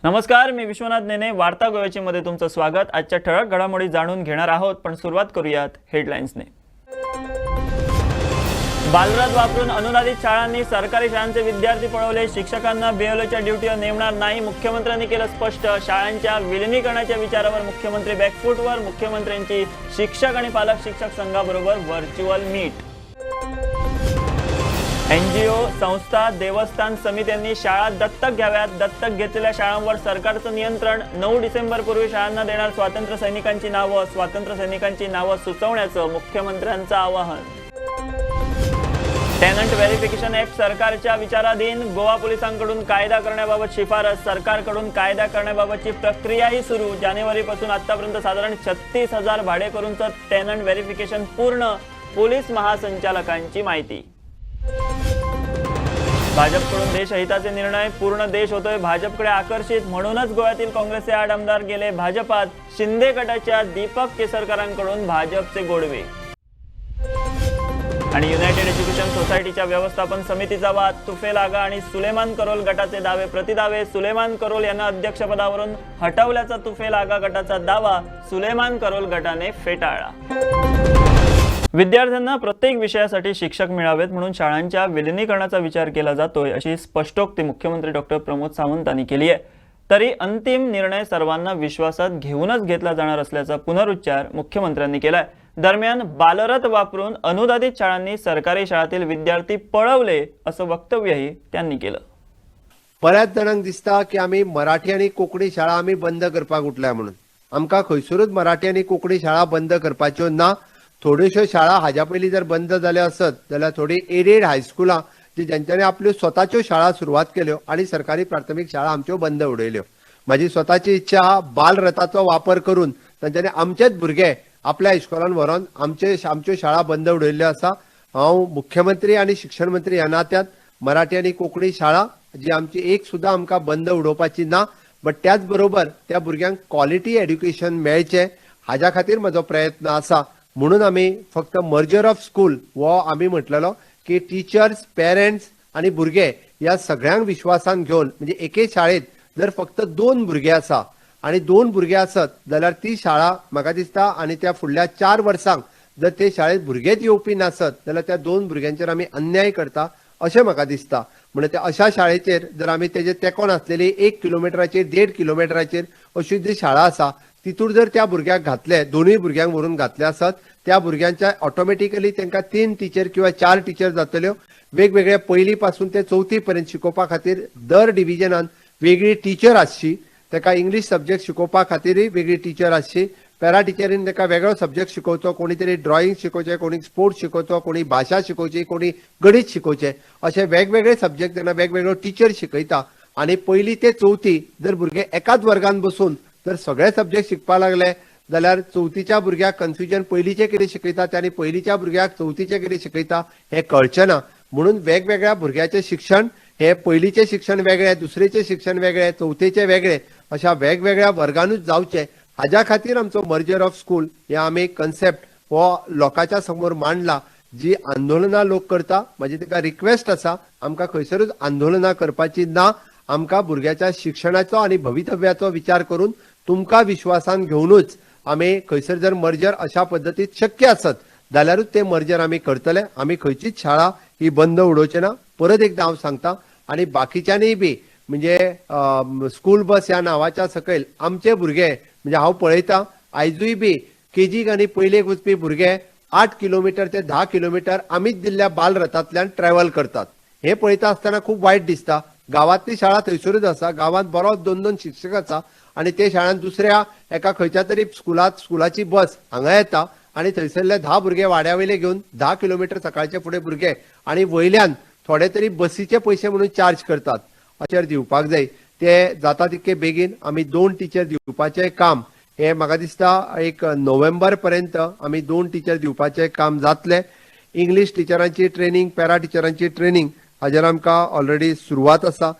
नमस्कार, मी विश्वनाथ नेने. वार्ता गोव्याची मध्ये तुमचं स्वागत. आजच्या ठळक घडामोडी जाणून घेणार आहोत, पण सुरुवात करूयात हेडलाईन्सने. बालरथ वापरून अनुदानित शाळांनी सरकारी शाळांचे विद्यार्थी पळवले. शिक्षकांना बीएलओच्या ड्युटीवर नेमणार नाही, मुख्यमंत्र्यांनी केलं स्पष्ट. शाळांच्या विलिनीकरणाच्या विचारावर मुख्यमंत्री बॅकफूटवर. मुख्यमंत्र्यांची शिक्षक आणि पालक शिक्षक संघाबरोबर व्हर्च्युअल मीट. एनजीओ, संस्था, देवस्थान समित्यांनी शाळा दत्तक घ्याव्यात. दत्तक घेतलेल्या शाळांवर सरकारचं नियंत्रण. 9 डिसेंबरपूर्वी शाळांना देणार स्वातंत्र्य सैनिकांची नावं. स्वातंत्र्य सैनिकांची नावं सुचवण्याचं मुख्यमंत्र्यांचं आवाहन. टेनंट व्हेरिफिकेशन ऍक्ट सरकारच्या विचाराधीन. गोवा पोलिसांकडून कायदा करण्याबाबत शिफारस. सरकारकडून कायदा करण्याबाबतची प्रक्रियाही सुरू. जानेवारीपासून आतापर्यंत साधारण 36,000 भाडेकरूंचं टेनंट व्हेरिफिकेशन पूर्ण. पोलीस महासंचालकांची माहिती. भाजपकडून देशहिताचे निर्णय. पूर्ण देश होतोय भाजपकडे आकर्षित, म्हणूनच गोव्यातील काँग्रेसचे 8 आमदार गेले भाजपात. शिंदे गटाच्या दीपक केसरकरांकडून भाजपचे गोडवे. आणि युनायटेड एज्युकेशन सोसायटीच्या व्यवस्थापन समितीचा वाद. तुफेल आगा आणि सुलेमान करोल गटाचे दावे प्रतिदावे. सुलेमान करोल यांना अध्यक्षपदावरून हटवल्याचा तुफेल आगा गटाचा दावा सुलेमान करोल गटाने फेटाळला. विद्यार्थ्यांना प्रत्येक विषयासाठी शिक्षक मिळावेत म्हणून शाळांच्या विलिनीकरणाचा विचार केला जातोय, अशी स्पष्टोक्ती मुख्यमंत्री डॉक्टर प्रमोद सावंतांनी केली आहे. तरी अंतिम निर्णय सर्वांना विश्वासात घेऊनच घेतला जाणार असल्याचा पुनरुच्चार मुख्यमंत्र्यांनी केलाय. दरम्यान बालरथ वापरून अनुदानित शाळांनी सरकारी शाळेतील विद्यार्थी पळवले, असं वक्तव्यही त्यांनी केलं. बऱ्याच जणांक दिसता की आम्ही मराठी आणि कोंकणी शाळा आम्ही बंद करपाक उठल्या म्हणून. आमकां खंयसरूच मराठी आणि कोंकणी शाळा बंद करपाच्यो ना. थोड्योश्यो शाळा हाज्या पयलीं जर बंद जाल्यो आसत जाल्यार थोडी एडेड हायस्कुलां जी जेंच्यांनी आपल्यो स्वताच्यो शाळा सुरवात केल्यो आणि सरकारी प्राथमीक शाळा आमच्यो बंद उडयल्यो. म्हाजी स्वताची इच्छा आहा बालरथाचो वापर करून तांच्यांनी आमचेच भुरगे आपल्या इस्कॉलान व्हरोन आमच्यो शाळा बंद उडयल्ल्यो आसा. हांव मुख्यमंत्री आणि शिक्षण मंत्री ह्या नात्यान मराठी आणि कोंकणी शाळा जी आमची एक सुद्दां आमकां बंद उडोवपाची ना, बट त्याच बरोबर त्या भुरग्यांक क्वॉलिटी एड्युकेशन मेळचें हाज्या खातीर म्हजो प्रयत्न आसा. म्हणून आम्ही फक्त मर्जर ऑफ स्कूल वो आम्ही म्हटलेलो की टीचर्स, पेरेंट्स आणि भुरगे या सगळ्यांक विश्वासान घेऊन, म्हणजे एके शाळेत जर फक्त 2 भुरगे आसा आणि 2 भुरगे आसत जाल्यार ती शाळा म्हाका दिसता आणि त्या फुडल्या 4 वर्सांक जर ते शाळेत भुरगेच येवपी नासत जाल्यार त्या 2 भुरग्यांचेर आमी अन्याय करता अशें म्हाका दिसता. म्हणजे त्या अशा शाळेचेर जर आमी तेजे तेकोन आसलेली 1 किलोमिटराचेर 1.5 किलोमिटराचेर अशी जी शाळा आसा तितूर जर त्या भुरग्याक घातले, दोनूय भुरग्यांक व्हरून घातले आसत, त्या भुरग्यांच्या ऑटोमॅटिकली तांकां 3 टीचर किंवा 4 टीचर जातल्यो. वेगवेगळे पहिली पासून ते 4थी पर्यंत शिकोवपा खातीर दर डिव्हिजनान वेगळी टीचर आसची. ताका इंग्लिश सब्जेक्ट शिकोवपा खातीरय वेगळी टीचर आसची. पॅरा टिचरीन ताका वेगळो सब्जेक्ट शिकोवचो, कोणी तरी ड्रॉइंग शिकोवचें, कोणी स्पोर्ट्स शिकोवचो, कोणी भाशा शिकोवची, कोणी गणित शिकोवचें, अशे वेगवेगळे सब्जेक्ट तेन्ना वेगवेगळो टीचर शिकयता. आणि पहिली ते 4थी जर भुरगे एकाच वर्गान बसून जर सगळे सब्जेक्ट शिकपा लागले जाल्यार 4थीच्या भुरग्याक कन्फ्युजन पयलींचे कितें शिकयता ते आनी पयलींच्या भुरग्याक 4थीचे कितें शिकयता हें कळचें ना. म्हणून वेगवेगळ्या भुरग्याचें शिक्षण हे पयलींचें शिक्षण वेगळें, दुसरेचें शिक्षण वेगळें, 4थेचें वेगळें, अशा वेगवेगळ्या वर्गांनूच जावचें हाज्या खातीर आमचो मर्जर ऑफ स्कूल हे आमी कन्सेप्ट हो लोकांच्या समोर मांडला. जी आंदोलनां लोक करता, म्हाजी ताका रिक्वेस्ट आसा, आमकां खंयसरूच आंदोलनां करपाची ना. आमकां भुरग्याच्या शिक्षणाचो आणि भवितव्याचो विचार करून तुमकां विश्वासान घेवनूच आमी खंयसर जर मर्जर अशा पद्दतीत शक्य आसत जाल्यारूच ते मर्जर आमी करतले. आमी खंयचीच शाळा ही बंद उडोवची ना. परत एकदां हांव सांगता आणि बाकीच्यांनी बी म्हणजे स्कूल बस ह्या नांवाच्या सकयल आमचे भुरगे, म्हणजे हांव पळयता आयजूय बी केजीक आनी पयलेक वचपी भुरगे 8 किलोमिटर ते 10 किलोमिटर आमीच दिल्ल्या बालरथांतल्यान ट्रॅव्हल करतात. हे पळयता आसतना खूब वायट दिसता. गावातली शाळा थंयसरूच आसा, गावात बरो 2-2 शिक्षक आसा आणि ते शाळांत दुसऱ्या एका खंयच्या तरी स्कुलाची बस हांगा येता आणि थंयसरले 10 भुरगे वाड्या वयले घेवन 10 किलोमिटर सकाळचे फुडें भुरगे आणि वयल्यान थोडे तरी बसीचे पयशे म्हणून चार्ज करतात. अशें दिवपाक जाय. ते जाता तितके बेगीन आमी 2 टीचर दिवपाचें काम हे म्हाका दिसता 1 नोव्हेंबर पर्यंत आमी 2 टीचर दिवपाचें काम जातलें. इंग्लिश टिचरांची ट्रेनिंग, पॅरा टिचरांची ट्रेनिंग हाजेर आमकां ऑलरेडी सुरवात आसा.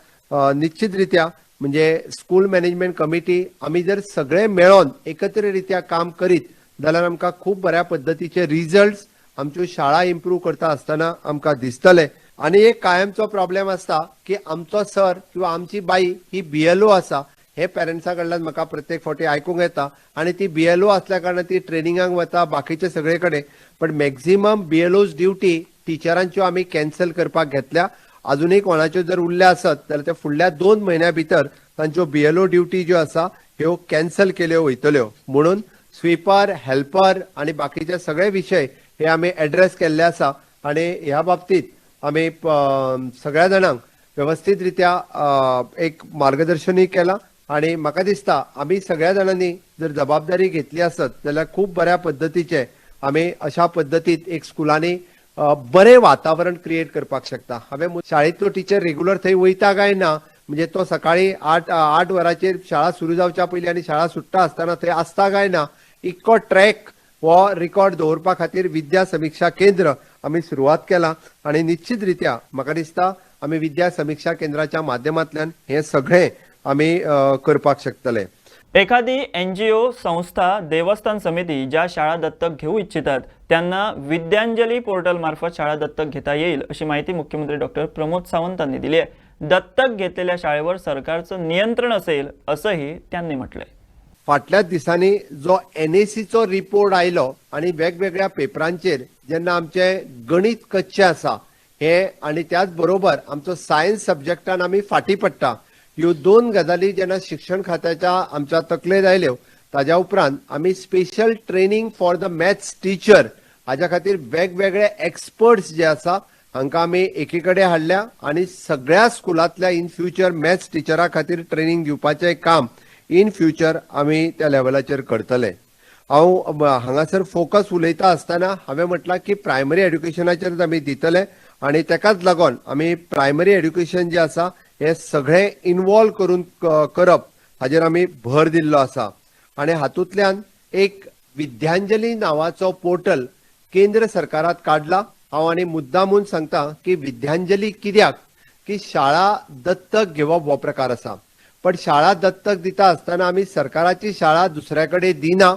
निश्चितरित्या म्हणजे स्कूल मॅनेजमेंट कमिटी आमी जर सगळे मेळोन एकत्र रित्या काम करीत जाल्यार आमकां खूब बऱ्या पद्दतीचे रिजल्ट्स आमच्यो शाळा इम्प्रूव करता आसतना आमकां दिसतले. आणि एक कायमचो प्रॉब्लेम आसता की आमचो सर किंवा आमची बाई ही बीएलओ आसा हे पेरंट्सा कडल्यान म्हाका प्रत्येक फावटी आयकूंक येता आनी ती बीएलओ असल्या कारणान ती ट्रेनिंगाक वता बाकीचे सगळे कडेन पण मॅक्झिमम बीएलओज ड्युटी टिचरांच्यो आमी कॅन्सल करपाक घेतल्या अजूनही कोणाच्यो जर उरल्या आसत जाल्यार त्या फुडल्या 2 म्हयन्या भितर तांच्यो बीएलओ ड्युटी ज्यो आसा ह्यो कॅन्सल केल्यो वयतल्यो म्हणून स्वीपर हेल्पर आनी बाकीचे सगळे विशय हे आमी एड्रेस केल्ले आसा आनी ह्या बाबतींत आमी सगळ्या जाणांक व्यवस्थित रित्या एक मार्गदर्शनय केलां आनी म्हाका दिसता आमी सगळ्या जाणांनी जर जबाबदारी घेतली आसत जाल्यार खूब बऱ्या पद्दतीचे आमी अशा पद्दतीत एक स्कुलांनी बरें वातावरण क्रिएट करपाक शकता हांवें शाळेंतलो टिचर रेग्युलर थंय वयता काय ना म्हणजे तो सकाळी 8 वरांचेर शाळा सुरू जावच्या पयलीं आनी शाळा सुट्टा आसतना थंय आसता काय ना इतको ट्रॅक हो रिकॉर्ड दवरपा खातीर विद्या समिक्षा केंद्र आमी सुरवात केला आनी निश्चित रित्या म्हाका दिसता आमी विद्या समिक्षा केंद्राच्या माध्यमांतल्यान हे सगळे आमी करपाक शकतले एखादी एनजीओ संस्था देवस्थान समिती ज्या शाळा दत्तक घेऊ इच्छितात त्यांना विद्यांजली पोर्टल मार्फत शाळा दत्तक घेता येईल अशी माहिती मुख्यमंत्री डॉक्टर प्रमोद सावंतांनी दिली आहे दत्तक घेतलेल्या शाळेवर सरकारचं नियंत्रण असेल असंही त्यांनी म्हटलंय फाटल्याच दिसांनी जो एनएसीचो रिपोर्ट आयलो आणि वेगवेगळ्या पेपरांचेर जेन्ना आमचे गणित कच्चे आसा हे आणि त्याच बरोबर आमचो सायन्स सब्जेक्टान आमी फाटी पडटा ह्यो 2 गजाली जेन्ना शिक्षण खात्याच्या आमच्या तकलेंत आयल्यो ताज्या उपरांत आमी special training for the maths teacher हाज्या खातीर वेगवेगळे एक्सपर्ट्स जे आसा हांकां आमी एकी कडेन हाडल्या आनी सगळ्या स्कुलांतल्या इन फ्युचर मॅथ्स टिचरा खातीर ट्रेनिंग दिवपाचें काम इन फ्युचर आमी त्या लेवलाचेर करतले हांव हांगासर फोकस उलयता आसतना हांवें म्हटलां की प्रायमरी एड्युकेशनाचेर आमी दितले आनी तेकाच लागून आमी प्रायमरी एड्युकेशन जे आसा हे सगळे इन्वॉल्व करून करप हाजेर आमी भर दिल्लो आसा आनी हातूंतल्यान एक विद्यांजली नांवाचो पोर्टल केंद्र सरकारात काडला हांव आनी मुद्दामून सांगता की विद्यांजली कित्याक की शाळा दत्तक घेवप हो प्रकार आसा पण शाळा दत्तक दिता आसतना आमी सरकाराची शाळा दुसऱ्या कडेन दिना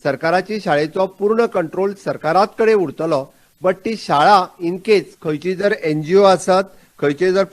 सरकाराची शाळेचो पूर्ण कंट्रोल सरकारात कडेन उरतलो बट ती शाळा इन केस खंयची जर एनजीओ आसत खंयचे जर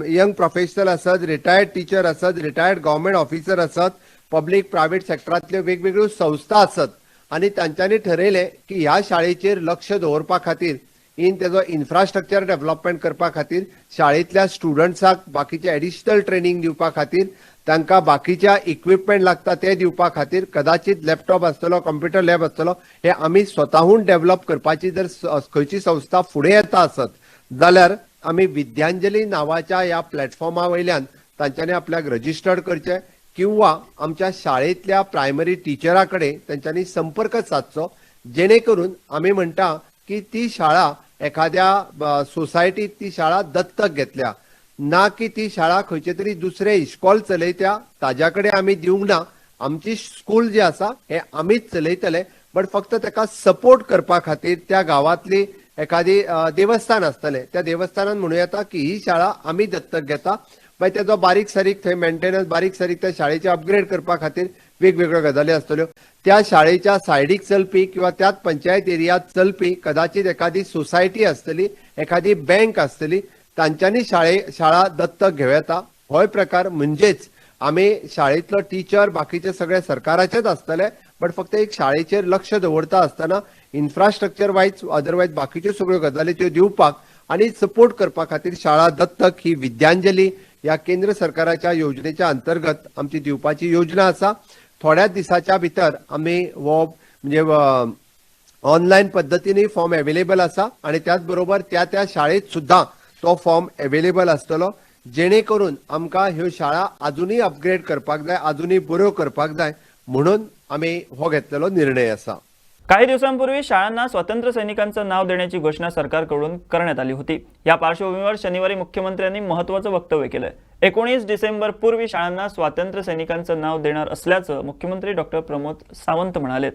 यंग प्रोफेशनल आसत रिटायर्ड टीचर आसत रिटायर्ड गव्हर्नमेंट ऑफिसर आसत पब्लीक प्रायव्हेट सेक्टरांतल्यो वेगवेगळ्यो संस्था आसत आनी तांच्यांनी ठरयलें की ह्या शाळेचेर लक्ष दवरपा खातीर इन तेजो इन्फ्रास्ट्रक्चर डेव्हलपमेंट करपा खातीर शाळेंतल्या स्टुडंट्सांक बाकीचे एडिशनल ट्रेनिंग दिवपा खातीर तांकां बाकीच्या इक्विपमेंट लागता ते दिवपा खातीर कदाचित लॅपटॉप आसतलो कंप्युटर लॅब आसतलो हे आमी स्वताहून डेव्हलप करपाची जर खंयची संस्था फुडें येता आसत जाल्यार आमी विद्यांजली नांवाच्या ह्या प्लॅटफॉर्मा वयल्यान तांच्यांनी आपल्याक रजिस्टर्ड करचें किंवा आमच्या शाळेंतल्या प्रायमरी टिचरा कडेन तांच्यांनी संपर्क सादचो जेणे करून आमी म्हणटा की ती शाळा एखाद्या सोसायटीत ती शाळा दत्तक घेतल्या ना की ती शाळा खंयचे तरी दुसरे इश्कॉल चलयत्या ताज्या कडेन आमी दिवंक ना आमची स्कूल जी आसा हे आमीच चलयतले बट फक्त ताका सपोर्ट करपा खातीर त्या गांवांतली एखादी देवस्थान आसतले त्या देवस्थानान म्हणूं येता की ही शाळा आमी दत्तक घेता मागीर तेजो बारीक सारीक थंय मेंटेनन्स बारीक सारीक त्या शाळेचे अपग्रेड करपा खातीर वेगवेगळ्यो गजाली आसतल्यो त्या शाळेच्या सायडीक चलपी किंवा त्याच पंचायत एरियांत चलपी कदाचित एखादी सोसायटी आसतली एखादी बँक आसतली तांच्यांनी शाळा दत्तक घेवं येता होय प्रकार म्हणजेच आमी शाळेंतलो टीचर बाकीचे सगळे सरकाराचेच आसतले बट फक्त एक शाळेचेर लक्ष दवरता आसतना इन्फ्रास्ट्रक्चर वायज अदरवायज बाकीच्यो सगळ्यो गजाली त्यो दिवपाक आनी सपोर्ट करपा खातीर शाळा दत्तक ही विद्यांजली ह्या केंद्र सरकाराच्या योजनेच्या अंतर्गत आमची दिवपाची योजना आसा थोड्याच दिसाच्या भितर आमी हो म्हणजे ऑनलायन पद्दतीनय फॉर्म अवेलेबल आसा आनी त्याच बरोबर त्या शाळेत सुद्धा तो फॉर्म अवेलेबल आसतलो जेणे करून आमकां ह्यो शाळा अजूनय अपग्रेड करपाक जाय अजूनय बऱ्यो करपाक जाय म्हणून आमी हो घेतलेलो निर्णय आसा काही दिवसांपूर्वी शाळांना स्वातंत्र्य सैनिकांचं नाव देण्याची घोषणा सरकारकडून करण्यात आली होती या पार्श्वभूमीवर शनिवारी मुख्यमंत्र्यांनी महत्त्वाचं वक्तव्य केलंय 19 डिसेंबर पूर्वी शाळांना स्वातंत्र्य सैनिकांचं नाव देणार असल्याचं मुख्यमंत्री डॉक्टर प्रमोद सावंत म्हणालेत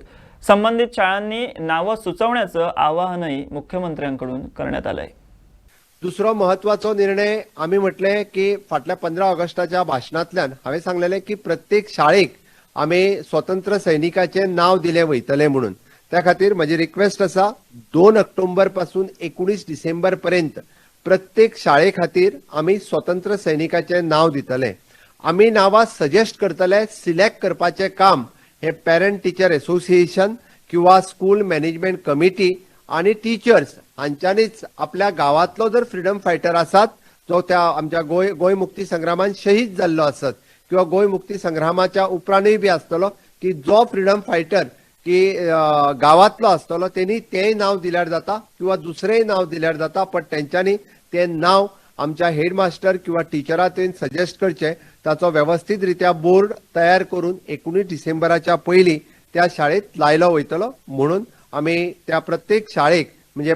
संबंधित शाळांनी नावं सुचवण्याचं आवाहनही मुख्यमंत्र्यांकडून करण्यात आलंय दुसरो महत्वाचो निर्णय आमी म्हटले की फाटल्या 15 ऑगस्टाच्या भाशणांतल्यान हांवें सांगलेलें की प्रत्येक शाळेक आमी स्वतंत्र सैनिकाचें नाव दिलें वयतलें म्हणून त्या खातीर म्हजी रिक्वेस्ट आसा 2 ऑक्टोबर पासून 19 डिसेंबर पर्यंत प्रत्येक शाळे खातीर आमी स्वतंत्र सैनिकाचें नाव दितले आमी नांवां सजेस्ट करतले, सिलेक्ट करपाचें काम हे पेरंट टिचर एसोसिएशन किंवा स्कूल मॅनेजमेंट कमिटी आणि टीचर्स हांच्यांनीच आपल्या गांवांतलो जर फ्रीडम फायटर आसात जो त्या आमच्या गोंय मुक्ती संग्रामान शहीद जाल्लो आसत किंवा गोंय मुक्ती संग्रामाच्या उपरांतूय बी आसतलो की जो फ्रीडम फायटर की गांवांतलो आसतलो तेणी तेंय नांव दिल्यार जाता किंवा दुसरेंय नांव दिल्यार जाता, पण तेंच्यांनी तें नांव आमच्या हेडमास्टर किंवा टिचरा थंय सजेस्ट करचें, ताचो व्यवस्थीत रित्या बोर्ड तयार करून 19 डिसेंबराच्या पयलीं त्या शाळेत लायलो वयतलो. म्हणून आमी त्या प्रत्येक शाळेक म्हणजे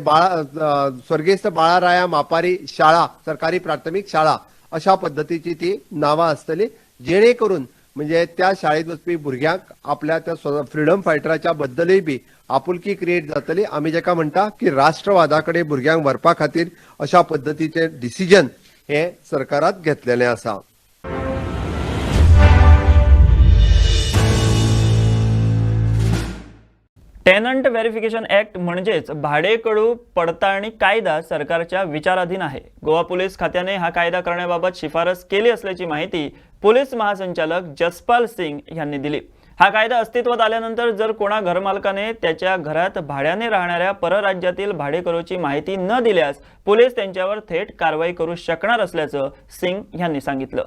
स्वर्गेस्त बाळाराया मापारी शाळा, सरकारी प्राथमीक शाळा अशा पद्धतीची ती नांवां आसतली, जेणे करून म्हणजे त्या शाळेत वचपी भुरग्यांक आपल्या त्या फ्रीडम फायटराच्या बद्दलूय बी आपुलकी क्रिएट जातली. आमी जेका म्हणटा की राष्ट्रवादा कडेन भुरग्यांक व्हरपा खातीर अशा पद्धतीचे डिसिजन हे सरकारात घेतलेले आसा. टेनंट व्हेरिफिकेशन ऍक्ट म्हणजेच भाडेकरू पडताळणी कायदा सरकारच्या विचाराधीन आहे. गोवा पोलीस खात्याने हा कायदा करण्याबाबत शिफारस केली असल्याची माहिती पोलीस महासंचालक जसपाल सिंग यांनी दिली. हा कायदा अस्तित्वात आल्यानंतर जर कोणा घरमालकाने त्याच्या घरात भाड्याने राहणाऱ्या परराज्यातील भाडेकरूची माहिती न दिल्यास पोलीस त्यांच्यावर थेट कारवाई करू शकणार असल्याचं सिंग यांनी सांगितलं.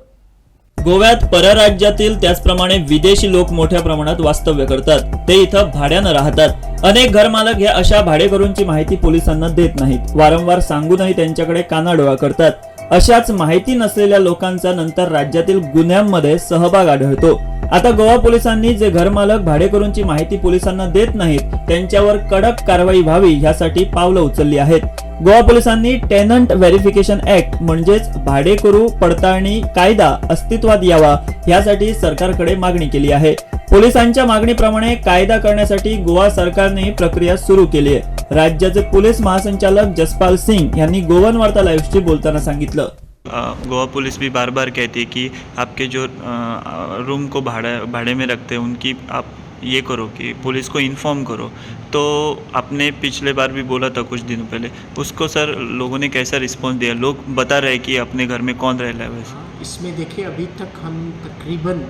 गोव्यात परराज्यातील त्याचप्रमाणे विदेशी लोक मोठ्या प्रमाणात वास्तव्य करतात. ते इथं भाड्यानं राहतात. अनेक घरमालक या अशा भाडेकरूंची माहिती पोलिसांना देत नाहीत. वारंवार सांगूनही त्यांच्याकडे कानाडोळा करतात. अशाच माहिती नसलेल्या लोकांचा नंतर राज्यातील गुन्ह्यांमध्ये सहभाग आढळतो. आता गोवा पोलिसांनी जे घरमालक भाडेकरूंची माहिती पोलिसांना देत नाहीत त्यांच्यावर कडक कारवाई व्हावी यासाठी पावलं उचलली आहेत. गोवा पोलिसांनी टेनंट व्हेरिफिकेशन ऍक्ट म्हणजेच भाडेकरू पडताळणी कायदा अस्तित्वात यावा यासाठी सरकारकडे मागणी केली आहे. पोलिसांच्या मागणीप्रमाणे कायदा करण्यासाठी गोवा सरकारने प्रक्रिया सुरू केली आहे. राज्याचे पोलीस महासंचालक जसपाल सिंग यांनी गोवन वार्ता लाईव्हशी बोलताना सांगितलं. गोवा पुलिस भी बार बार कहती है कि आपके जो रूम को भाड़े में रखते हैं उनकी आप ये करो कि पुलिस को इन्फॉर्म करो. तो आपने पिछले बार भी बोला था कुछ दिनों पहले, उसको सर लोगों ने कैसा रिस्पॉन्स दिया? लोग बता रहे कि अपने घर में कौन रह रहा है वैसे. इसमें देखिए अभी तक हम तकरीबन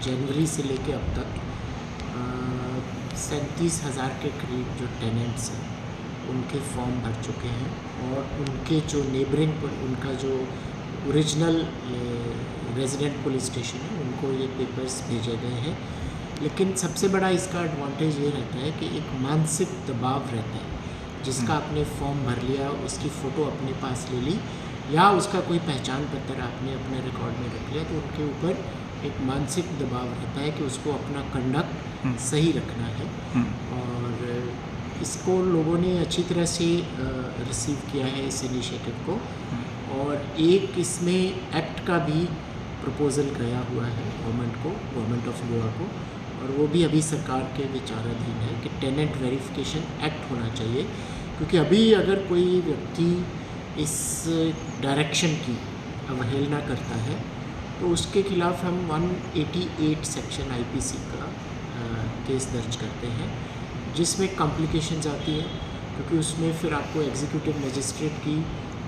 जनवरी से लेके अब तक 37,000 के करीब जो टेनेंट्स हैं उनके फॉर्म भर चुके हैं और उनके जो नेबरिंग पर उनका जो ओरिजिनल रेजिडेंट पुलिस स्टेशन है उनको ये पेपर्स भेजे गए हैं. लेकिन सबसे बड़ा इसका एडवांटेज ये रहता है कि एक मानसिक दबाव रहता है. जिसका आपने फॉर्म भर लिया, उसकी फ़ोटो अपने पास ले ली या उसका कोई पहचान पत्र आपने अपने रिकॉर्ड में रख लिया, तो उनके ऊपर एक मानसिक दबाव रहता है कि उसको अपना कंडक्ट सही रखना है. और इसको लोगों ने अच्छी तरह से रिसीव किया है इस इनिशिएटिव को. और एक इसमें एक्ट का भी प्रपोज़ल गया हुआ है गवर्नमेंट ऑफ गोवा को, और वो भी अभी सरकार के विचाराधीन है कि टेनेंट वेरिफिकेशन एक्ट होना चाहिए. क्योंकि अभी अगर कोई व्यक्ति इस डायरेक्शन की अवहेलना करता है तो उसके खिलाफ हम 188 सेक्शन आईपीसी का केस दर्ज करते हैं, जिसमें कॉम्प्लिकेशंस आती हैं. क्योंकि उसमें फिर आपको एग्जीक्यूटिव मजिस्ट्रेट की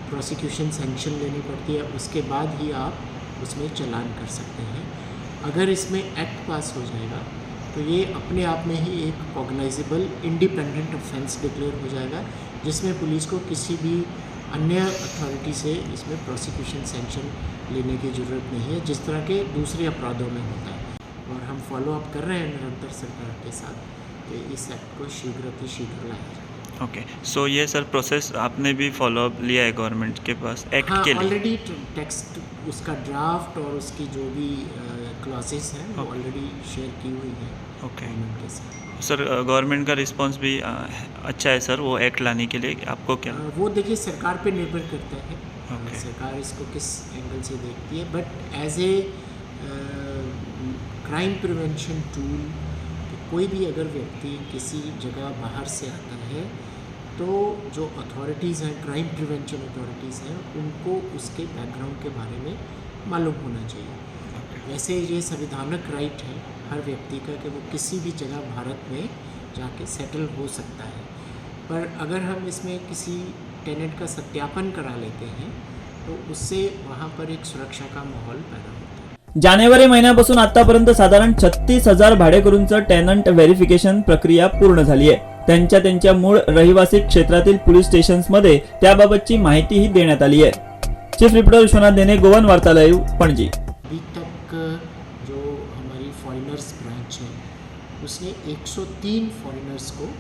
प्रोसिक्यूशन सैंक्शन लेनी पड़ती है, उसके बाद ही आप उसमें चालान कर सकते हैं. अगर इसमें एक्ट पास हो जाएगा तो ये अपने आप में ही एक कॉग्नाइजेबल इंडिपेंडेंट ऑफेंस डिक्लेयर हो जाएगा, जिसमें पुलिस को किसी भी अन्य अथॉरिटी से इसमें प्रोसिक्यूशन सैंक्शन लेने की ज़रूरत नहीं है, जिस तरह के दूसरे अपराधों में होता है. और हम फॉलो अप कर रहे हैं निरंतर सरकार के साथ कि इस एक्ट को शीघ्र लाया जाए. ओके, सो ये सर प्रोसेस आपने भी फॉलो अप लिया है गवर्नमेंट के पास एक्ट के लिए? ऑलरेडी टेक्स्ट उसका ड्राफ्ट और उसकी जो भी क्लॉसेस हैं वो ऑलरेडी शेयर की हुई है गवर्नमेंट के साथ. सर गवर्नमेंट का रिस्पांस भी अच्छा है सर वो एक्ट लाने के लिए, आपको क्या? वो देखिए सरकार पे निर्भर करता है. सरकार इसको किस एंगल से देखती है. But as a crime prevention tool, कोई भी अगर व्यक्ति किसी जगह बाहर से आता है तो जो अथॉरिटीज़ हैं, क्राइम प्रिवेंशन अथॉरिटीज़ हैं, उनको उसके बैकग्राउंड के बारे में मालूम होना चाहिए. वैसे ये संविधानक राइट है हर व्यक्ति का कि वो किसी भी जगह भारत में जाके सेटल हो सकता है. पर अगर हम इसमें किसी टेनेंट का सत्यापन करा लेते हैं तो उससे वहाँ पर एक सुरक्षा का माहौल पैदा होता है। जानेवारी महिन्यापासून आतापर्यंत साधारण 36,000 भाडेकरूंचं टेनंट व्हेरिफिकेशन प्रक्रिया पूर्ण झाली आहे. त्यांच्या मूळ रहिवासी क्षेत्रातील पोलीस स्टेशन्समध्ये त्याबाबतची माहितीही देण्यात आली आहे. चीफ रिपोर्टर विश्वनाथ देने, गोवन वार्ता लाईव्ह, पणजी. अभी तक जो हमारी फॉरेनर्स ब्रांच है उसने 103 फॉरेनर्स को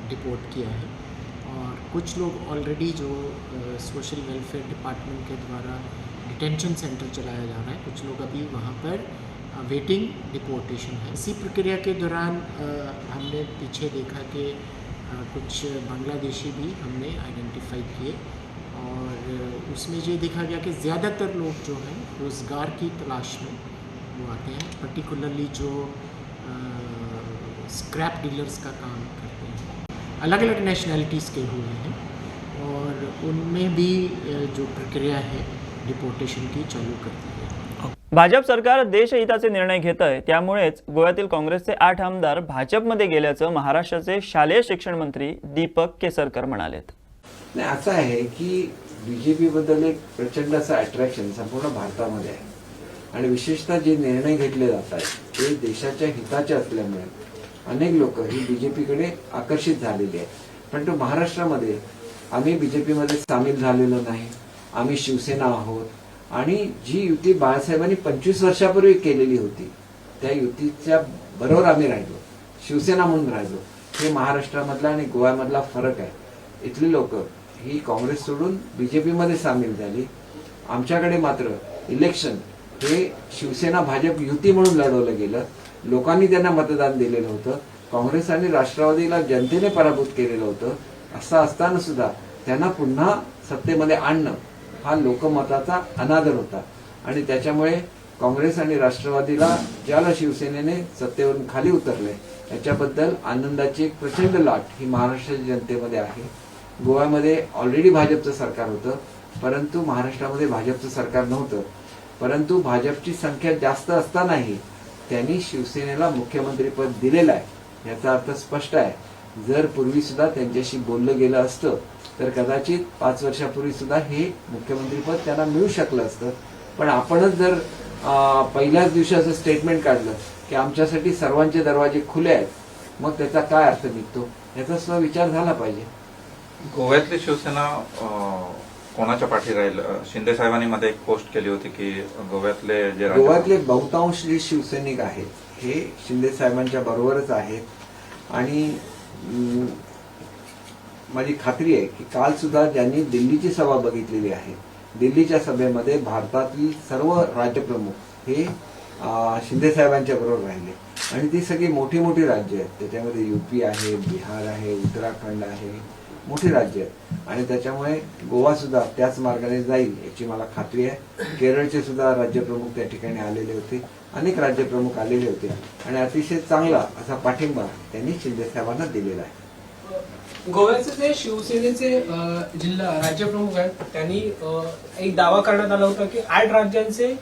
डिपोर्ट किया है और कुछ लोग ऑलरेडी जो सोशल वेलफेयर डिपार्टमेंट के द्वारा डिटेंशन सेंटर चलाया जा रहा है, कुछ लोग अभी वहाँ पर वेटिंग डिपोर्टेशन है। इसी प्रक्रिया के दौरान हमने पीछे देखा कि कुछ बांग्लादेशी भी हमने आइडेंटिफाई किए और उसमें ये देखा गया कि ज़्यादातर लोग जो हैं रोज़गार की तलाश में वो आते हैं, पर्टिकुलरली जो स्क्रैप डीलर्स का काम करते हैं, अलग अलग नेशनैलिटीज़ के हुए हैं और उनमें भी जो प्रक्रिया है डिपोर्टेशन की चालू कर दी है। भाजप सरकार देशहिताचे निर्णय घेत आहे, त्यामुळेच गोव्यातील काँग्रेसचे 8 आमदार भाजपमध्ये गेल्याचं महाराष्ट्राचे शालेय शिक्षण मंत्री दीपक केसरकर म्हणालेत. नाही, असं आहे की बीजेपी बद्दल एक प्रचंड असं अट्रॅक्शन संपूर्ण भारतामध्ये आहे आणि विशेषतः जे निर्णय घेतले जात आहेत ते देशाच्या हिताचे असल्यामुळे अनेक लोक ही बीजेपीकडे आकर्षित झालेली आहेत. परंतु महाराष्ट्रामध्ये आम्ही बीजेपीमध्ये सामील झालेलो नाही. आम्ही शिवसेना आहोत आणि जी युती बाळासाहेबांनी 25 वर्षापूर्वी केलेली होती त्या युतीच्या बरोबर आम्ही राहिलो, शिवसेना म्हणून राहिलो. हे महाराष्ट्रामधला आणि गोव्यामधला फरक आहे. इथली लोक ही काँग्रेस सोडून बीजेपीमध्ये सामील झाली. आमच्याकडे मात्र इलेक्शन हे शिवसेना भाजप युती म्हणून लढवलं गेलं. लोकांनी त्यांना मतदान दिलेलं होतं. काँग्रेस आणि राष्ट्रवादीला जनतेने पराभूत केलेलं होतं. असं असताना सुद्धा त्यांना पुन्हा सत्तेमध्ये आणणं हा लोकमताचा अनादर होता आणि त्याच्यामुळे काँग्रेस आणि राष्ट्रवादीला ज्याला शिवसेनेने सत्तेवरून खाली उतरले याच्याबद्दल आनंदाची एक प्रचंड लाट ही महाराष्ट्राच्या जनतेमध्ये आहे. गोव्यामध्ये ऑलरेडी भाजपचं सरकार होतं, परंतु महाराष्ट्रामध्ये भाजपचं सरकार नव्हतं. परंतु भाजपची संख्या जास्त असतानाही त्यांनी शिवसेनेला मुख्यमंत्रीपद दिलेलं आहे. याचा अर्थ स्पष्ट आहे. जर पूर्वी सुद्धा त्यांच्याशी बोललं गेलं असतं तर कदाचित 5 वर्षापूर्वी सुद्धा हे मुख्यमंत्रीपद त्यांना मिळू शकलं असतं. पण आपणच जर पहिल्याच दिवशी असं स्टेटमेंट काढलं की आमच्यासाठी सर्वांचे दरवाजे खुले आहेत, मग त्याचा काय अर्थ निघतो याचा सुद्धा विचार झाला पाहिजे. गोव्यातली शिवसेना कोणाच्या पाठी राहील? शिंदे साहेबांनी मध्ये एक पोस्ट केली होती की गोव्यातले बहुतांश जे शिवसैनिक आहेत हे शिंदे साहेबांच्या बरोबरच आहेत आणि माझी खात्री आहे की काल सुद्धा ज्यांनी दिल्लीची सभा बघितलेली आहे, दिल्लीच्या सभेमध्ये भारतातील सर्व राज्यप्रमुख हे शिंदे साहेबांच्या बरोबर राहिले आणि ती सगळी मोठी मोठी राज्य आहेत. त्याच्यामध्ये यूपी आहे, बिहार आहे, उत्तराखंड आहे, मोठी राज्य आहेत आणि त्याच्यामुळे गोवा सुद्धा त्याच मार्गाने जाईल याची मला खात्री आहे. केरळचे सुद्धा राज्यप्रमुख त्या ठिकाणी आलेले होते, अनेक राज्यप्रमुख आलेले होते आणि अतिशय चांगला असा पाठिंबा त्यांनी शिंदे साहेबांना दिलेला आहे. गोव्याचे जे शिवसेनेचे जिल्हा राज्यप्रमुख आहेत त्यांनी एक दावा करण्यात आला होता की 8 राज्यांचे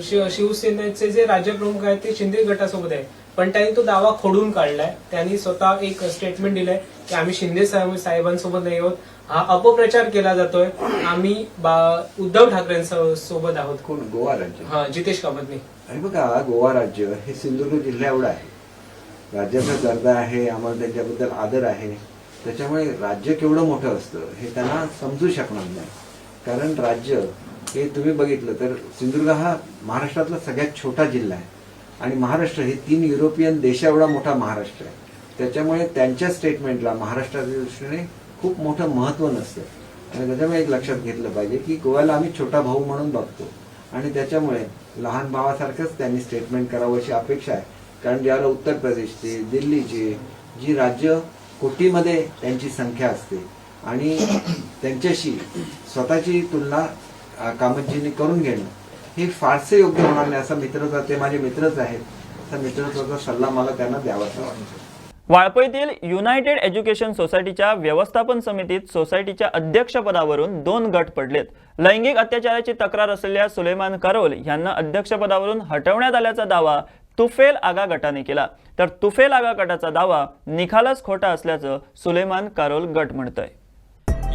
शिवसेनेचे जे राज्यप्रमुख आहेत ते शिंदे गटासोबत आहे, पण त्यांनी तो दावा खोडून काढलाय. त्यांनी स्वतः एक स्टेटमेंट दिलंय की आम्ही शिंदे साहेबांसोबत नाही आहोत, हा अपप्रचार केला जातोय, आम्ही उद्धव ठाकरेंसोबत आहोत. कोण? गोवा राज्य. हा, जितेश कामतने. आणि बघा, गोवा राज्य हे सिंधुदुर्ग जिल्हा एवढं आहे, राज्याचा दर्जा आहे, आम्हाला त्यांच्याबद्दल आदर आहे. त्याच्यामुळे राज्य केवढं मोठं असतं हे त्यांना समजू शकणार नाही. कारण राज्य हे तुम्ही बघितलं तर सिंधुदुर्ग हा महाराष्ट्रातला सगळ्यात छोटा जिल्हा आहे आणि महाराष्ट्र हे 3 युरोपियन देशाएवढा मोठा महाराष्ट्र आहे. त्याच्यामुळे त्यांच्या स्टेटमेंटला महाराष्ट्राच्या दृष्टीने खूप मोठं महत्त्व नसतं आणि त्याच्यामुळे एक लक्षात घेतलं पाहिजे की गोव्याला आम्ही छोटा भाऊ म्हणून बघतो आणि त्याच्यामुळे लहान भावासारखंच त्यांनी स्टेटमेंट करावं अशी अपेक्षा आहे. कारण ज्याला उत्तर प्रदेशचे, दिल्लीचे जी राज्य कोटीमध्ये त्यांची संख्या असते आणि त्यांच्याशी स्वतःची तुलना कामतजींनी करून घेणं हे फारसे योग्य होणार नाही. असा मित्रत्व, ते माझे मित्रच आहेत, असा मित्रत्वाचा सल्ला मला त्यांना द्यावासा वाटतो. वाळपईतील युनायटेड एज्युकेशन सोसायटीच्या व्यवस्थापन समितीत सोसायटीच्या अध्यक्षपदावरून 2 गट पडलेत. लैंगिक अत्याचाराची तक्रार असलेल्या सुलेमान कारोल यांना अध्यक्षपदावरून हटवण्यात आल्याचा दावा तुफेल आगा गटाने केला, तर तुफेल आगा गटाचा दावा निखालस खोटा असल्याचं सुलेमान कारोल गट म्हणतोय.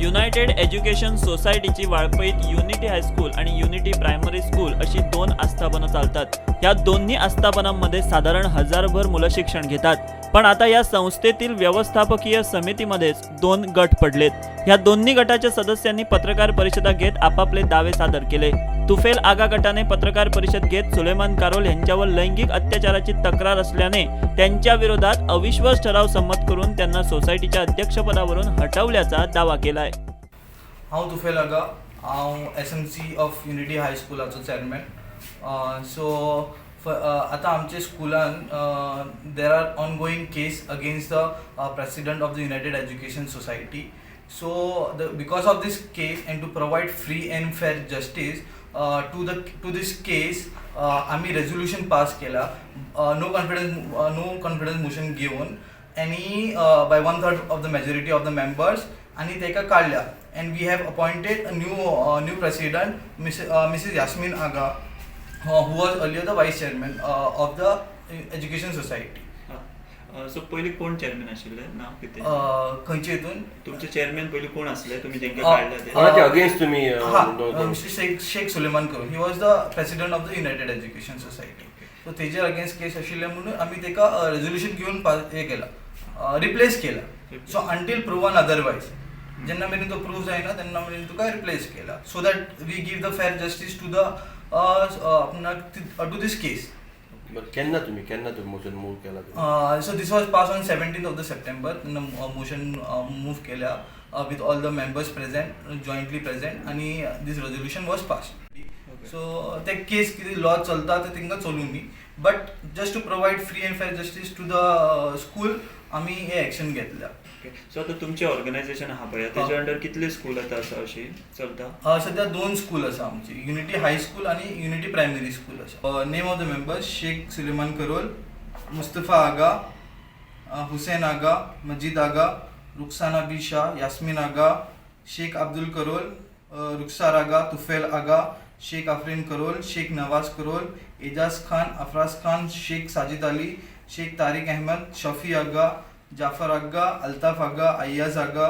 युनायटेड एज्युकेशन सोसायटीची वाळपईत युनिटी हायस्कूल आणि युनिटी प्रायमरी स्कूल अशी 2 आस्थापनं चालतात. या दोन्ही आस्थापनांमध्ये साधारण हजारभर मुलं शिक्षण घेतात. पण आता या संस्थेतील व्यवस्थापकीय समितीमध्येच 2 गट पडलेत. या दोन्ही गटाच्या सदस्यांनी पत्रकार परिषदा घेत आपापले दावे सादर केले. तुफेल आगा गटाने पत्रकार परिषद घेत सुलेमान कारोल यांच्यावर लैंगिक अत्याचाराची तक्रार असल्याने त्यांच्या विरोधात अविश्वास ठराव संमत करून त्यांना सोसायटीच्या अध्यक्षपदावरून हटवल्याचा दावा केलाय. हांव तुफेल आगा, हांव SMC ऑफ युनिटी हायस्कुलाचो चेअरमॅन. आतां आमच्या स्कुलान there are ongoing case against the president of the United Education Society. Because of this case and to provide free and fair justice to this case आम्ही रेझोल्युशन पास केला no confidence motion घेऊन आणि by 1/3 of the majority of the members आणि तेका काढल्या. And we have appointed a new president Mrs Yasmin Aga who was earlier the vice chairman of the education society. So पयलीं कोण chairman आशिल्ले, नाव कितें? खंयचे हितून तुमचे चेअरमॅन पयलीं कोण आसले, तुमी तांकां काडला ते? कोणाच्या अगेन्स्ट तुम्ही मिस्टर शेख सुलेमान करून he was the president of the United Education society. So तेजेर अगेन्स्ट केस आशिल्ले म्हणून आमी तेका रेझोल्युशन घेवन हे केला, रिप्लेस केला. सो अंटील प्रूवन अदरवायज, जेन्ना मेरेन तो प्रूव जायना तेन्ना मेरेन तुका रिप्लेस केला, so that we give the fair justice to the to this case. केन्ना तुम्ही मोशन मूव केला? So this was passed on 17th of the September. Motion move केल्या with all the members present, jointly present, आणि this resolution was passed. So ते केस किती law चलता ते तिंगा चलूनी, but just to provide free and fair justice to the school आम्ही हे एक्शन घेतल्या. सो आता तुमचे ऑर्गनायझेशन आहा पळय, तेच्या अंडर कितले स्कूल आता आसा अशी चलता? सध्या 2 स्कूल आसा आमची, युनिटी हायस्कूल आणि युनिटी प्रायमरी स्कूल आसा. Name of the members Sheikh Suleman Karol, Mustafa आगा, हुसैन आगा, मजीद आगा, रुखसाना बी शाह, यास्मीन आगा, शेख अब्दुल करोल, रुखसार आगा, तुफेल आगा, शेख आफरीन करोल, शेख नवाज करोल, एजाज खान, अफराज खान, शेख साजिद अली, शेख तारिक अहमद, शफी आगा, जाफर आगा, अल्ताफ आगा, अय्याज आगा,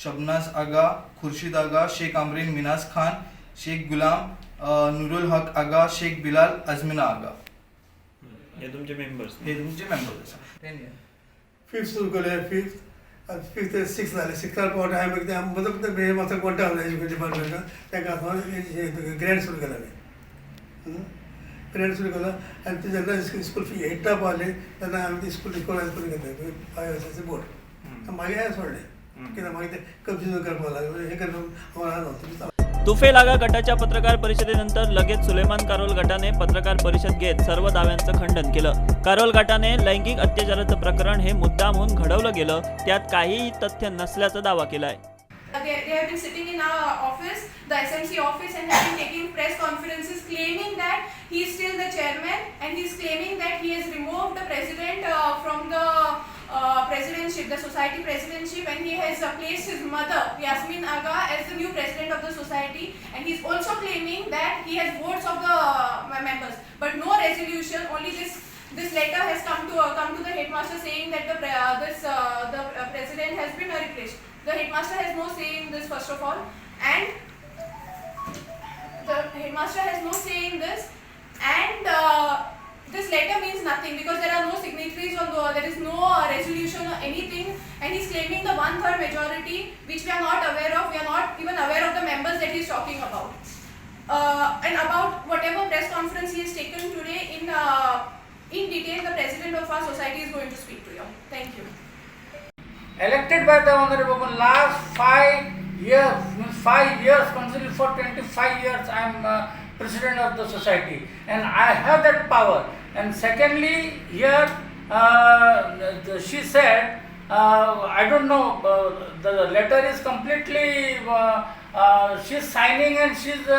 शबनाज आगा, खुर्शीद आगा, शेख अमरीन मिनाज खान, शेख गुलाम, नूरुल हक आगा, शेख बिलाल, अजमिना आगा. हे तुमचे मेंबर्स? हे तुमचे मेंबर्स आसा. 10 years. 5th सुरू केलें, 5th ते 6th जालें. 6th पावट हांवें मतलब हे मातसो कोणटा एज्युकेशन डिपार्टमेंटान तेका ग्रँड सुरू केलें. ग्रँड सुरू केलो आनी ते जेन्ना स्कूल फी 8 पावली तेन्ना हांवें ती स्कूल इक्वलायज करून घेतलें 5 वर्साचें बोर्ड. मागीर हें सोडलें कित्याक मागीर ते कन्फ्युजन करपाक लागलें, हे करपाक हांव तुफेल आगा गटाच्या पत्रकार परिषदेनंतर लगेच सुलेमान कारोल गटाने पत्रकार परिषद घेत सर्व दाव्यांचं खंडन केलं. कारोल गटाने लैंगिक अत्याचाराचं प्रकरण हे मुद्दामहून घडवलं गेलं, त्यात काहीही तथ्य नसल्याचा दावा केलाय. They have been sitting in our office, the SMC office, and have been taking press conferences claiming that he is still the chairman, and he is claiming that he has removed the president from the presidentship, the society presidentship, and he has placed his mother Yasmin Aga as the new president of the society, and he is also claiming that he has votes of the members, but no resolution. Only this letter has come to the headmaster saying that the president has been replaced. The headmaster has no say in this, first of all, and the headmaster has no say in this, and this letter means nothing because there are no signatories on there is no resolution or anything, and he's claiming the 1/3 majority, which we are not aware of. We are not even aware of the members that he's talking about. And about whatever press conference he has taken today, in detail, the president of our society is going to speak to you. Thank you. Elected by the honorable last 5 years, means 5 years, considered for 25 years I am president of the society, and I have that power. And secondly, here she said, I don't know, the letter is completely, she's signing and she's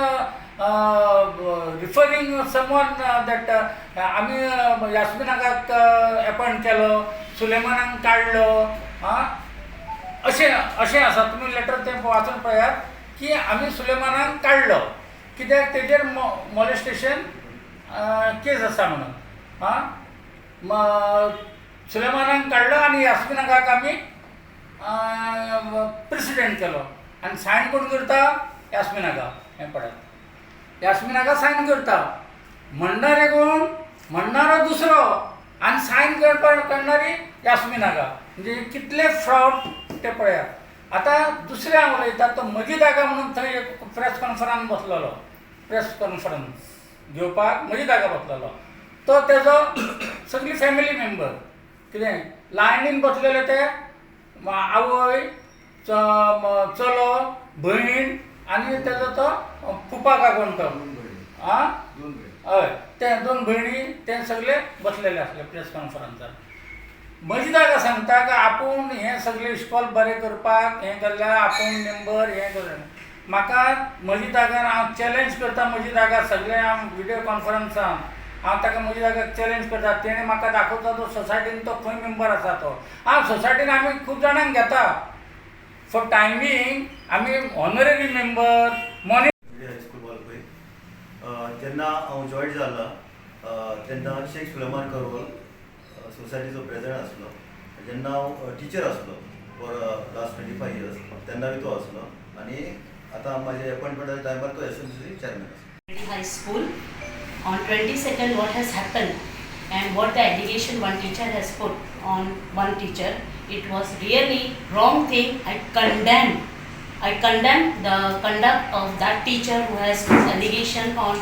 referring someone that आम्ही यास्मिनाक appoint केलो, सुलेमानाक काडलो, अशें आसा. तुमी letter तें वाचून पळयात की आमी सुलेमानाक काडलो कित्याक तेजेर मॉलेस्टेशन केस आसा म्हणून. सुलेमानाक काडलो आनी यास्मिनाकाक आमी प्रेसिडेंट केलो. आनी सायन कोण करता? यास्मिनागा हें पळयात, यास्मिनागा सायन करता. म्हणणारे कोण? म्हणणारो दुसरो आनी सायन करणारी यास्मिनागा. म्हणजे कितले फ्रॉड ते पळयात. आतां दुसरें हांव उलयता तो मजीद आगा म्हणून थंय एक प्रेस कॉन्फरन्स बसलेलो, प्रेस कॉन्फरन्स घेवपाक मजीद आगा बसलेलो. तो तेजो सगळी फॅमिली मेंबर कितें लायनीन बसलेले ते आवय, चलो, भयण आनी तेजो तो फुपा का कोण तो हय ते 2 भयणी ते सगळे बसलेले आसले प्रेस कॉन्फरन्सार. मजीद आगा सांगता की आपूण हें सगळें इश्कॉल बरें करपाक हें केल्ल्यार आपूण मेंबर हें करून म्हाका मजीद आगार हांव चॅलेंज करता. मजीद आगार सगळें हांव विडियो कॉन्फरन्सान हांव ताका मजीद आगार चॅलेंज करता. तेणें म्हाका दाखयता तो सोसायटीन तो खंय मेंबर आसा तो. हांव सोसायटीन आमी खूब जाणांक घेता फॉर टायमींग आमी ऑनररी मेंबर मॉनि हायस्कूल वालपय जेन्ना हांव जॉयन जालो तेन्ना शेख सुलेमान करोल सोसायटीचो प्रेसिडेंट आसलो. जेन्ना हांव टिचर आसलो फॉर लास्ट 25 years तेन्ना तो आसलो आनी आतां म्हाजे अपॉइंटमेंटाच्या टायमार तो SMC चेअरमॅन आसा. High school on 22nd what has happened and what the allegation one teacher has put on one teacher, it was really wrong thing. I condemn the conduct of that teacher who has put allegation on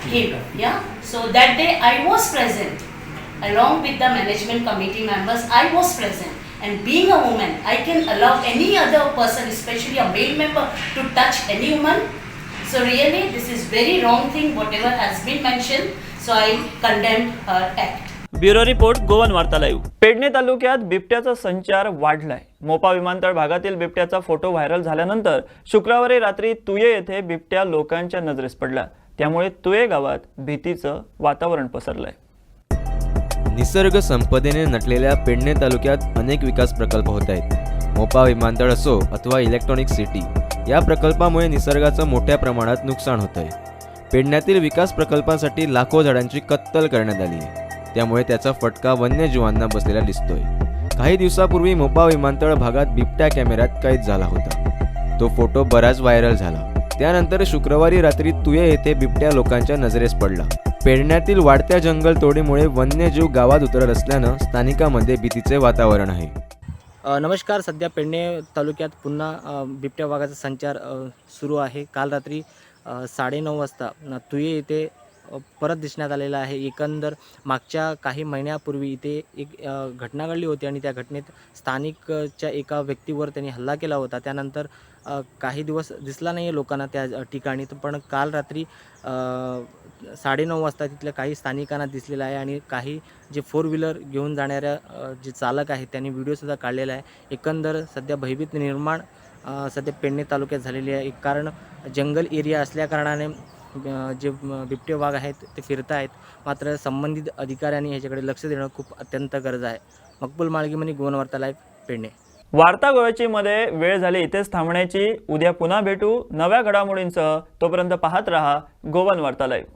him. Yeah, so that day I was present along with the management committee members. I was present. And being a woman, I can allow any other person, especially a male member, to touch any woman. So really, this is very wrong thing, whatever has been mentioned. So I condemn her act. Bureau report, Goan वार्ता live. Pedne तालुक्यात बिबट्याचा संचार वाढलाय. मोपा विमानतळ भागातील बिबट्याचा photo viral झाल्यानंतर शुक्रवारी रात्री तुये येथे बिबट्या लोकांच्या नजरेस पडला. त्यामुळे तुये गावात भीतीचं वातावरण पसरलंय. निसर्ग संपदेने नटलेल्या पेडणे तालुक्यात अनेक विकास प्रकल्प होत आहेत. मोपा विमानतळ असो अथवा इलेक्ट्रॉनिक सिटी, या प्रकल्पामुळे निसर्गाचं मोठ्या प्रमाणात नुकसान होत आहे. पेडण्यातील विकास प्रकल्पांसाठी लाखो झाडांची कत्तल करण्यात आली आहे. त्यामुळे त्याचा फटका वन्यजीवांना बसलेला दिसतोय. काही दिवसापूर्वी मोपा विमानतळ भागात बिबट्या कॅमेऱ्यात कैद झाला होता. तो फोटो बराच व्हायरल झाला. त्यानंतर शुक्रवारी रात्री तुये येथे बिबट्या लोकांच्या नजरेस पडला. पेडण्यातील वाढत्या जंगलतोडीमुळे वन्यजीव गावात उतरत असल्यानं स्थानिकांमध्ये भीतीचे वातावरण आहे. नमस्कार. सध्या पेडणे तालुक्यात पुन्हा बिबट्या वाघाचा संचार सुरू आहे. काल रात्री 9:30 वाजता तुये येथे परत दिसण्यात आलेला आहे. एकंदर मागच्या काही महिन्यापूर्वी इथे एक घटना घडली होती आणि त्या घटनेत स्थानिकच्या एका व्यक्तीवर त्यांनी हल्ला केला होता. त्यानंतर काही दिवस दिसला नाही आहे लोकांना त्या ठिकाणी. पण काल रात्री 9:30 वाजता तिथल्या काही स्थानिकांना दिसलेलं आहे आणि काही जे 4 व्हीलर घेऊन जाणाऱ्या जे चालक आहेत त्यांनी व्हिडिओसुद्धा काढलेला आहे. एकंदर सध्या भयभीत निर्माण सध्या पेडणे तालुक्यात झालेली आहे. एक कारण जंगल एरिया असल्याकारणाने जे बिबटे वाघ आहेत ते फिरत आहेत. मात्र संबंधित अधिकाऱ्यांनी ह्याच्याकडे लक्ष देणं खूप अत्यंत गरज आहे. मकबूल माळगीमनी, गोवन वार्ता लाईव्ह, पेडणे. वार्ता गोव्याची मध्ये वेळ झाली इथेच थांबण्याची. उद्या पुन्हा भेटू नव्या घडामोडींसह. तोपर्यंत पाहत रहा गोवन वार्ता लाईव्ह.